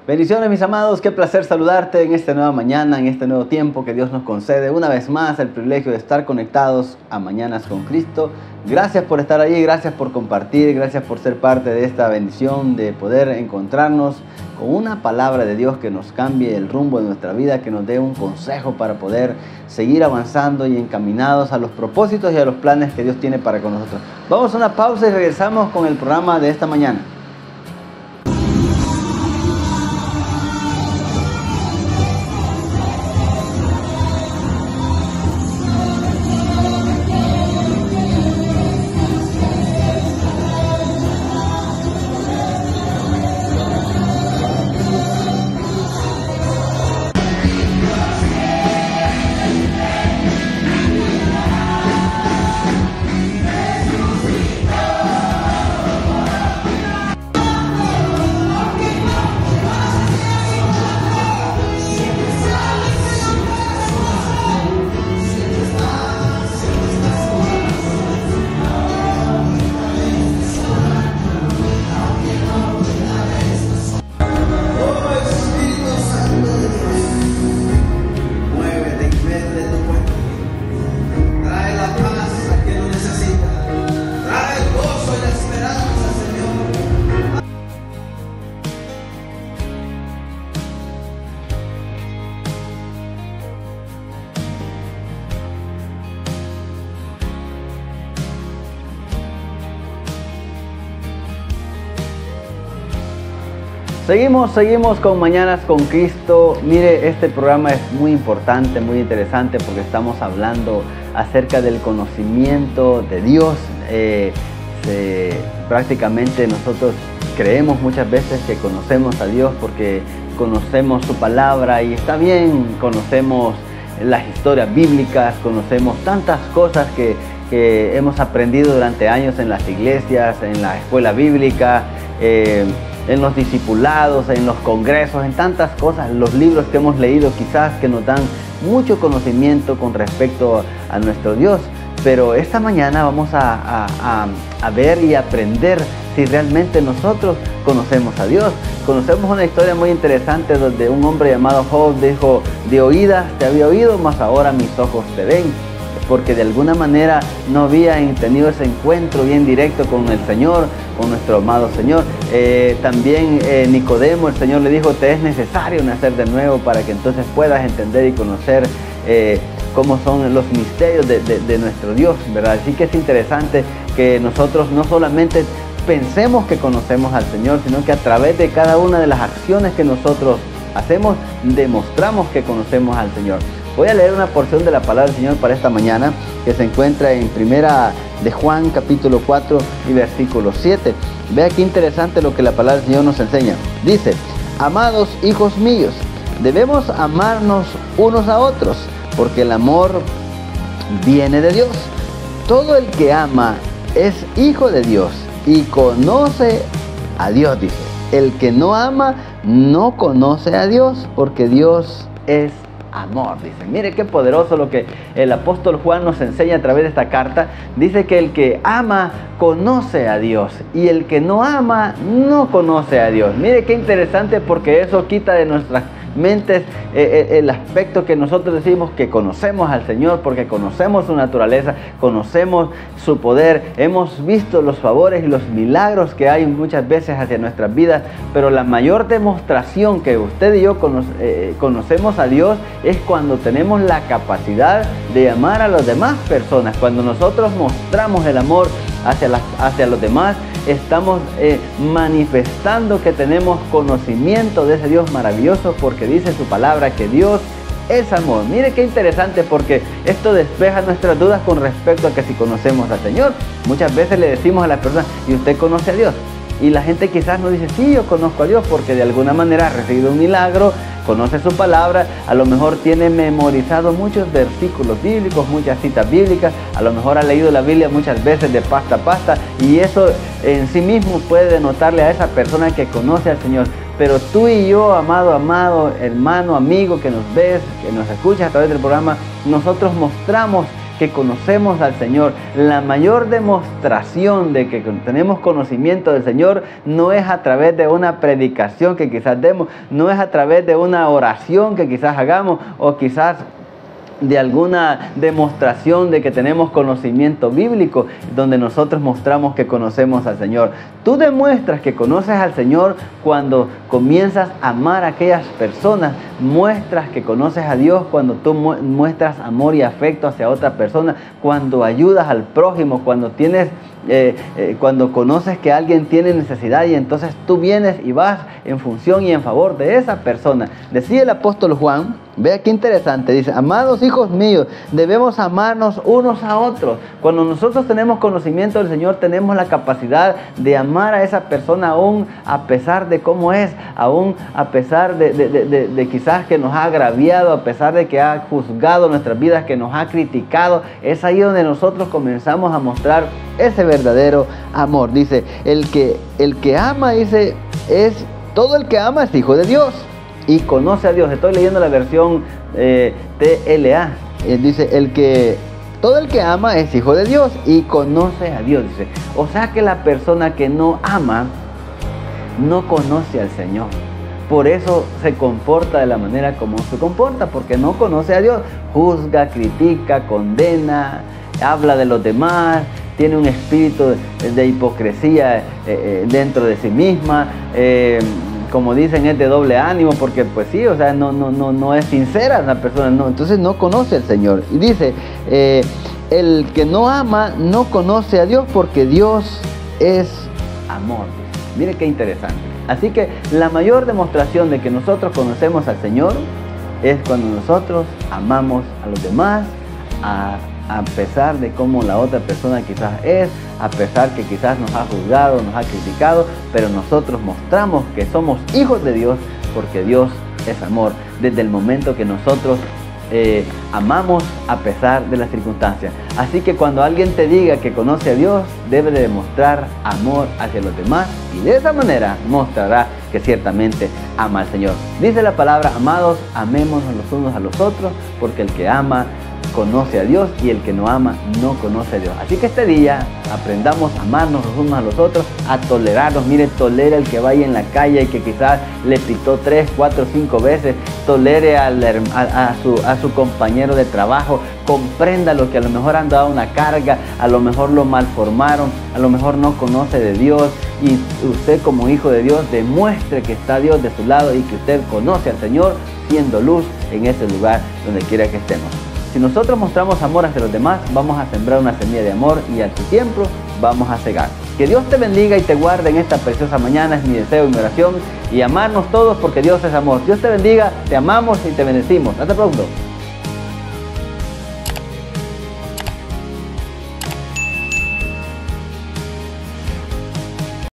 Bendiciones, mis amados, qué placer saludarte en esta nueva mañana, en este nuevo tiempo que Dios nos concede. Una vez más, el privilegio de estar conectados a Mañanas con Cristo. Gracias por estar allí, gracias por compartir, gracias por ser parte de esta bendición de poder encontrarnos con una palabra de Dios que nos cambie el rumbo de nuestra vida, que nos dé un consejo para poder seguir avanzando y encaminados a los propósitos y a los planes que Dios tiene para con nosotros. Vamos a una pausa y regresamos con el programa de esta mañana. Seguimos con Mañanas con Cristo. Mire, este programa es muy importante, muy interesante porque estamos hablando acerca del conocimiento de Dios. Prácticamente nosotros creemos muchas veces que conocemos a Dios porque conocemos su palabra, y está bien, conocemos las historias bíblicas, conocemos tantas cosas que hemos aprendido durante años en las iglesias, en la escuela bíblica, en los discipulados, en los congresos, en tantas cosas, los libros que hemos leído quizás que nos dan mucho conocimiento con respecto a nuestro Dios. Pero esta mañana vamos a ver y aprender si realmente nosotros conocemos a Dios. Conocemos una historia muy interesante donde un hombre llamado Job dijo: de oídas te había oído, mas ahora mis ojos te ven. Porque de alguna manera no habían tenido ese encuentro bien directo con el Señor, con nuestro amado Señor. También Nicodemo, el Señor le dijo: te es necesario nacer de nuevo para que entonces puedas entender y conocer cómo son los misterios de nuestro Dios, ¿verdad? Así que es interesante que nosotros no solamente pensemos que conocemos al Señor, sino que a través de cada una de las acciones que nosotros hacemos, demostramos que conocemos al Señor. Voy a leer una porción de la palabra del Señor para esta mañana, que se encuentra en Primera de Juan, capítulo 4 y versículo 7. Vea qué interesante lo que la palabra del Señor nos enseña. Dice: amados hijos míos, debemos amarnos unos a otros, porque el amor viene de Dios. Todo el que ama es hijo de Dios y conoce a Dios, dice. El que no ama no conoce a Dios, porque Dios es amor, dice. Mire qué poderoso lo que el apóstol Juan nos enseña a través de esta carta. Dice que el que ama conoce a Dios, y el que no ama no conoce a Dios. Mire qué interesante, porque eso quita de nuestras mentes el aspecto que nosotros decimos que conocemos al Señor, porque conocemos su naturaleza, conocemos su poder, hemos visto los favores y los milagros que hay muchas veces hacia nuestras vidas. Pero la mayor demostración que usted y yo conocemos a Dios es cuando tenemos la capacidad de amar a las demás personas. Cuando nosotros mostramos el amor hacia los demás, estamos manifestando que tenemos conocimiento de ese Dios maravilloso, porque dice su palabra que Dios es amor. Mire qué interesante, porque esto despeja nuestras dudas con respecto a que si conocemos al Señor. Muchas veces le decimos a las personas: ¿y usted conoce a Dios? Y la gente quizás nos dice: sí, yo conozco a Dios, porque de alguna manera ha recibido un milagro, conoce su palabra, a lo mejor tiene memorizado muchos versículos bíblicos, muchas citas bíblicas, a lo mejor ha leído la Biblia muchas veces de pasta a pasta, y eso en sí mismo puede denotarle a esa persona que conoce al Señor. Pero tú y yo, amado, hermano, amigo que nos ves, que nos escuchas a través del programa, nosotros mostramos que conocemos al Señor. La mayor demostración de que tenemos conocimiento del Señor no es a través de una predicación que quizás demos, no es a través de una oración que quizás hagamos, o quizás de alguna demostración de que tenemos conocimiento bíblico, donde nosotros mostramos que conocemos al Señor. Tú demuestras que conoces al Señor cuando comienzas a amar a aquellas personas, muestras que conoces a Dios cuando tú muestras amor y afecto hacia otra persona, cuando ayudas al prójimo, cuando cuando conoces que alguien tiene necesidad y entonces tú vienes y vas en función y en favor de esa persona. Decía el apóstol Juan, vea qué interesante, dice: amados hijos míos, debemos amarnos unos a otros. Cuando nosotros tenemos conocimiento del Señor, tenemos la capacidad de amar a esa persona aún a pesar de cómo es, aún a pesar de quizás que nos ha agraviado, a pesar de que ha juzgado nuestras vidas, que nos ha criticado. Es ahí donde nosotros comenzamos a mostrar ese verdadero amor. Dice, el que ama, dice, todo el que ama es hijo de Dios y conoce a Dios. Estoy leyendo la versión TLA. Dice, todo el que ama es hijo de Dios y conoce a Dios. Dice, o sea que la persona que no ama no conoce al Señor. Por eso se comporta de la manera como se comporta, porque no conoce a Dios. Juzga, critica, condena, habla de los demás, tiene un espíritu de hipocresía dentro de sí misma. Como dicen, es de doble ánimo, porque pues sí, o sea, no es sincera la persona, no, entonces no conoce al Señor. Y dice, el que no ama no conoce a Dios, porque Dios es amor. Mire qué interesante. Así que la mayor demostración de que nosotros conocemos al Señor es cuando nosotros amamos a los demás, a pesar de cómo la otra persona quizás es, a pesar que quizás nos ha juzgado, nos ha criticado, pero nosotros mostramos que somos hijos de Dios, porque Dios es amor. Desde el momento que nosotros amamos a pesar de las circunstancias. Así que cuando alguien te diga que conoce a Dios, debe de demostrar amor hacia los demás, y de esa manera mostrará que ciertamente ama al Señor. Dice la palabra: amados, amémonos los unos a los otros, porque el que ama conoce a Dios, y el que no ama no conoce a Dios. Así que este día aprendamos a amarnos los unos a los otros, a tolerarnos. Mire, tolera al que vaya en la calle y que quizás le pitó 3, 4, 5 veces. Tolere a su compañero de trabajo. Comprenda lo que a lo mejor han dado una carga, a lo mejor lo malformaron, a lo mejor no conoce de Dios, y usted como hijo de Dios demuestre que está Dios de su lado y que usted conoce al Señor, siendo luz en ese lugar donde quiera que estemos. Si nosotros mostramos amor hacia los demás, vamos a sembrar una semilla de amor, y a su tiempo vamos a cegar. Que Dios te bendiga y te guarde en esta preciosa mañana, es mi deseo y mi oración, y amarnos todos porque Dios es amor. Dios te bendiga, te amamos y te bendecimos. Hasta pronto.